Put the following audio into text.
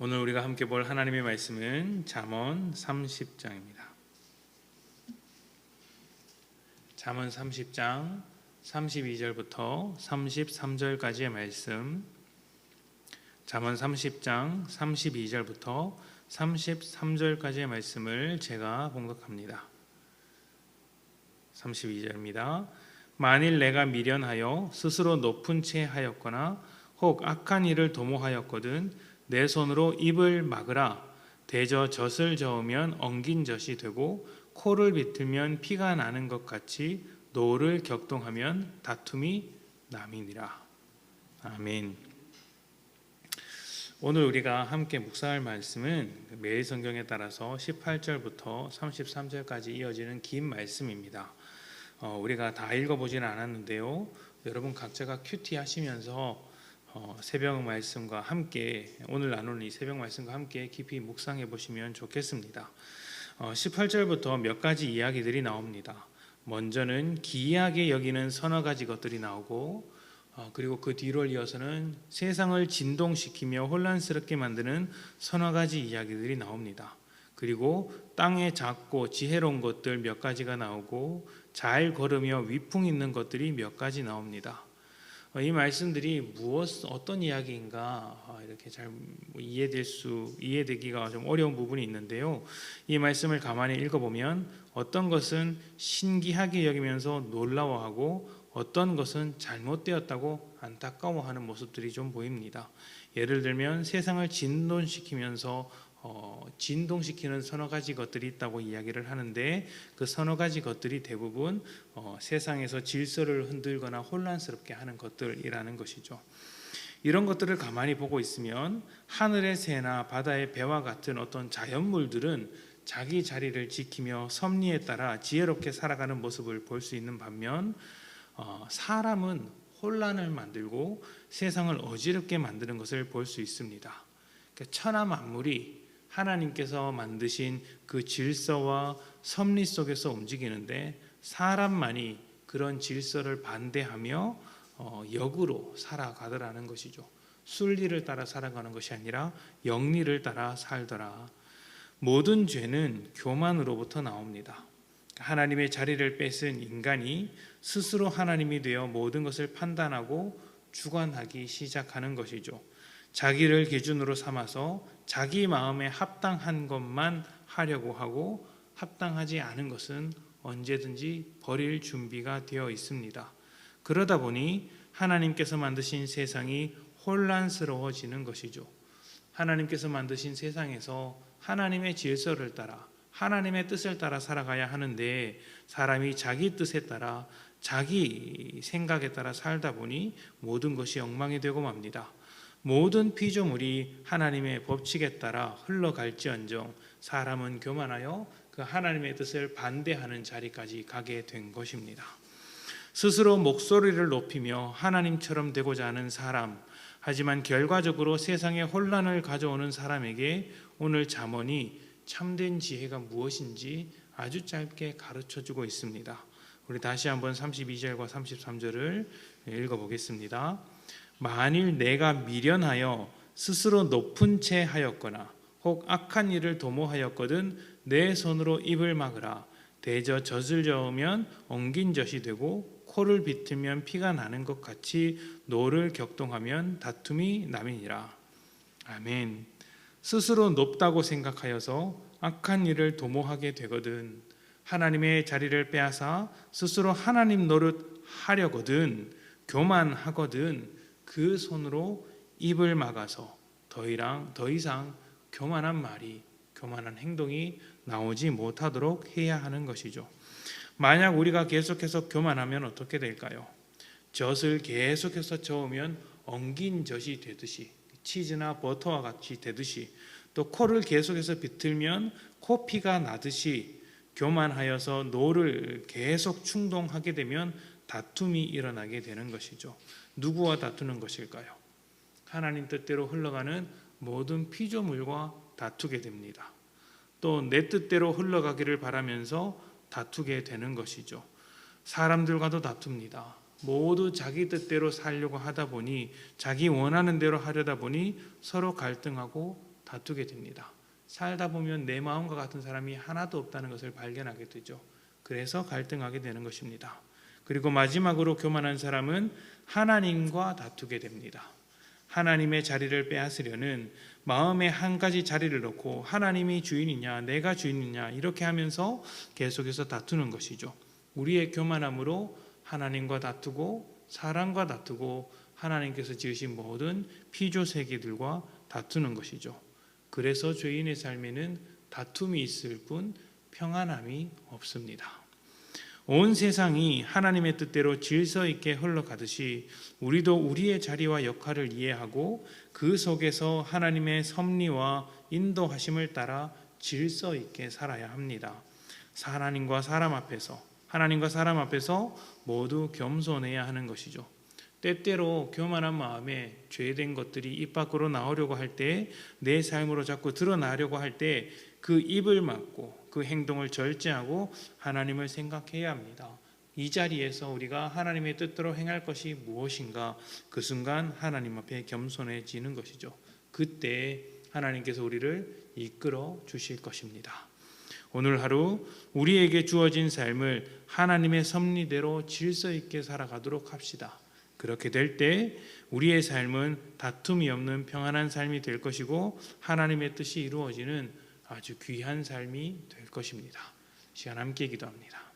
오늘 우리가 함께 볼 하나님의 말씀은 잠언 30장입니다. 잠언 30장 32절부터 33절까지의 말씀, 잠언 30장 32절부터 33절까지의 말씀을 제가 봉독합니다. 32절입니다. 만일 내가 미련하여 스스로 높은 채 하였거나 혹 악한 일을 도모하였거든 내 손으로 입을 막으라. 대저 젖을 저으면 엉긴 젖이 되고 코를 비틀면 피가 나는 것 같이 노를 격동하면 다툼이 남이니라. 아멘. 오늘 우리가 함께 묵상할 말씀은 매일 성경에 따라서 18절부터 33절까지 이어지는 긴 말씀입니다. 우리가 다 읽어보지는 않았는데요, 여러분 각자가 큐티 하시면서 새벽 말씀과 함께, 오늘 나누는 이 새벽 말씀과 함께 깊이 묵상해 보시면 좋겠습니다. 18절부터 몇 가지 이야기들이 나옵니다. 먼저는 기이하게 여기는 서너 가지 것들이 나오고, 그리고 그 뒤를 이어서는 세상을 진동시키며 혼란스럽게 만드는 서너 가지 이야기들이 나옵니다. 그리고 땅에 작고 지혜로운 것들 몇 가지가 나오고, 잘 걸으며 위풍 있는 것들이 몇 가지 나옵니다. 이 말씀들이 어떤 이야기인가 이렇게 잘 이해되기가 좀 어려운 부분이 있는데요, 이 말씀을 가만히 읽어보면 어떤 것은 신기하게 여기면서 놀라워하고 어떤 것은 잘못되었다고 안타까워하는 모습들이 좀 보입니다. 예를 들면 세상을 진동시키는 서너 가지 것들이 있다고 이야기를 하는데, 그 서너 가지 것들이 대부분 세상에서 질서를 흔들거나 혼란스럽게 하는 것들이라는 것이죠. 이런 것들을 가만히 보고 있으면 하늘의 새나 바다의 배와 같은 어떤 자연물들은 자기 자리를 지키며 섭리에 따라 지혜롭게 살아가는 모습을 볼 수 있는 반면, 사람은 혼란을 만들고 세상을 어지럽게 만드는 것을 볼 수 있습니다. 천하 만물이 하나님께서 만드신 그 질서와 섭리 속에서 움직이는데, 사람만이 그런 질서를 반대하며 역으로 살아가더라는 것이죠. 순리를 따라 살아가는 것이 아니라 영리를 따라 살더라. 모든 죄는 교만으로부터 나옵니다. 하나님의 자리를 뺏은 인간이 스스로 하나님이 되어 모든 것을 판단하고 주관하기 시작하는 것이죠. 자기를 기준으로 삼아서 자기 마음에 합당한 것만 하려고 하고, 합당하지 않은 것은 언제든지 버릴 준비가 되어 있습니다. 그러다 보니 하나님께서 만드신 세상이 혼란스러워지는 것이죠. 하나님께서 만드신 세상에서 하나님의 질서를 따라, 하나님의 뜻을 따라 살아가야 하는데, 사람이 자기 뜻에 따라 자기 생각에 따라 살다 보니 모든 것이 엉망이 되고 맙니다. 모든 피조물이 하나님의 법칙에 따라 흘러갈지언정 사람은 교만하여 그 하나님의 뜻을 반대하는 자리까지 가게 된 것입니다. 스스로 목소리를 높이며 하나님처럼 되고자 하는 사람, 하지만 결과적으로 세상에 혼란을 가져오는 사람에게 오늘 잠언이 참된 지혜가 무엇인지 아주 짧게 가르쳐주고 있습니다. 우리 다시 한번 32절과 33절을 읽어보겠습니다. 만일 내가 미련하여 스스로 높은 채 하였거나 혹 악한 일을 도모하였거든 내 손으로 입을 막으라. 대저 젖을 저으면 엉긴 젖이 되고 코를 비틀면 피가 나는 것 같이 노를 격동하면 다툼이 남이니라. 아멘. 스스로 높다고 생각하여서 악한 일을 도모하게 되거든, 하나님의 자리를 빼앗아 스스로 하나님 노릇 하려거든, 교만하거든 그 손으로 입을 막아서 더 이상 교만한 말이, 교만한 행동이 나오지 못하도록 해야 하는 것이죠. 만약 우리가 계속해서 교만하면 어떻게 될까요? 젖을 계속해서 저으면 엉긴 젖이 되듯이, 치즈나 버터와 같이 되듯이, 또 코를 계속해서 비틀면 코피가 나듯이, 교만하여서 노를 계속 충동하게 되면 다툼이 일어나게 되는 것이죠. 누구와 다투는 것일까요? 하나님 뜻대로 흘러가는 모든 피조물과 다투게 됩니다. 또 내 뜻대로 흘러가기를 바라면서 다투게 되는 것이죠. 사람들과도 다툽니다. 모두 자기 뜻대로 살려고 하다 보니, 자기 원하는 대로 하려다 보니 서로 갈등하고 다투게 됩니다. 살다 보면 내 마음과 같은 사람이 하나도 없다는 것을 발견하게 되죠. 그래서 갈등하게 되는 것입니다. 그리고 마지막으로 교만한 사람은 하나님과 다투게 됩니다. 하나님의 자리를 빼앗으려는 마음에 한 가지 자리를 놓고 하나님이 주인이냐 내가 주인이냐 이렇게 하면서 계속해서 다투는 것이죠. 우리의 교만함으로 하나님과 다투고 사람과 다투고 하나님께서 지으신 모든 피조세계들과 다투는 것이죠. 그래서 죄인의 삶에는 다툼이 있을 뿐 평안함이 없습니다. 온 세상이 하나님의 뜻대로 질서 있게 흘러가듯이 우리도 우리의 자리와 역할을 이해하고 그 속에서 하나님의 섭리와 인도하심을 따라 질서 있게 살아야 합니다. 하나님과 사람 앞에서 모두 겸손해야 하는 것이죠. 때때로 교만한 마음에 죄된 것들이 입 밖으로 나오려고 할 때, 내 삶으로 자꾸 드러나려고 할 때 그 입을 막고 그 행동을 절제하고 하나님을 생각해야 합니다. 이 자리에서 우리가 하나님의 뜻대로 행할 것이 무엇인가, 그 순간 하나님 앞에 겸손해지는 것이죠. 그때 하나님께서 우리를 이끌어 주실 것입니다. 오늘 하루 우리에게 주어진 삶을 하나님의 섭리대로 질서 있게 살아가도록 합시다. 그렇게 될 때 우리의 삶은 다툼이 없는 평안한 삶이 될 것이고 하나님의 뜻이 이루어지는 아주 귀한 삶이 될 것입니다. 시간 함께 기도합니다.